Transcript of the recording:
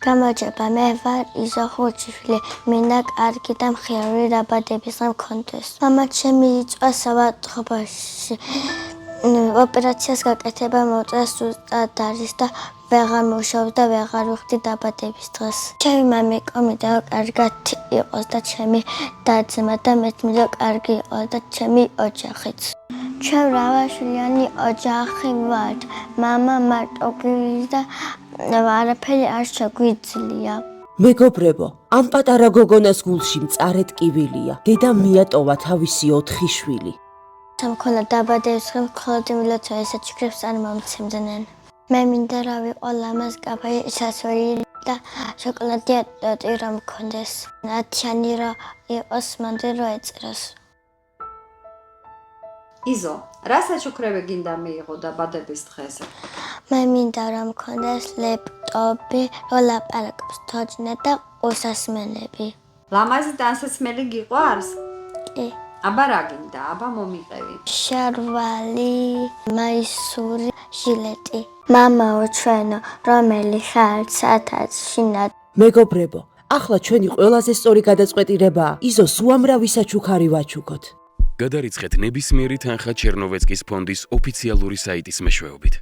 გამარჯობა, მე ვარ იზო ხურჯიშვილი. მინდა კარგი და მხიარული დაბადების დღე მქონდეს. მამა ჩემი იწვა სავატყობაში. ოპერაციას გაკეთება მოუწია სუსტად არის და ვეღარ მუშაობს და ვეღარ ვიხდი დაბადების დღეს. ჩემი მამი კომიდა კარგად იყოს და ჩემი და-ძმა და მეც-მინდა კარგი იყოს და ჩემი ოჯახიც. ჩვენ მრავალშვილიანი ოჯახი ვართ. მამა მარტო გვიდის და არაფერი არ შეგვიძლია. მეგობრებო, ამ პატარა გოგონას გულში მწარე ტკივილია. დედამ მიატოვა თავისი 4 შვილი. სამქონა დაბადების დღე მხოლოდ მილოცავი საჩუქრებს არ მომცემდნენ. მე მინდა რა ვიყო ლამაზ კაფე სასველი და შოკოლადი ტირა მქონდეს. ნათიანი რა იყოს მანდ რო ეწეროს. იზო, რა საჩუქრები გინდა მიიღო დაბადების დღეზე? მე მინდა რომ მქონდეს ლეპტოპი, რო ლაპარაკობს თოჯინა და ყურსასმელები. ლამაზი ტანსაცმელი გიყვარს? კი. აბა რა გინდა? აბა მომიყევი. შარვალი, მაისური, ჟილეტი. მამაო ჩვენო, რომელი ხარ საათად შინად. მეგობრებო, ახლა ჩვენი ყველაზე სწორი გადაწყვეტილებაა იზოს უამრავი საჩუქარი ვაჩუქოთ. გადარიცხეთ ნებისმიერი თანხა ჩერნოვეცკის ფონდის ოფიციალური საიტის მეშვეობით.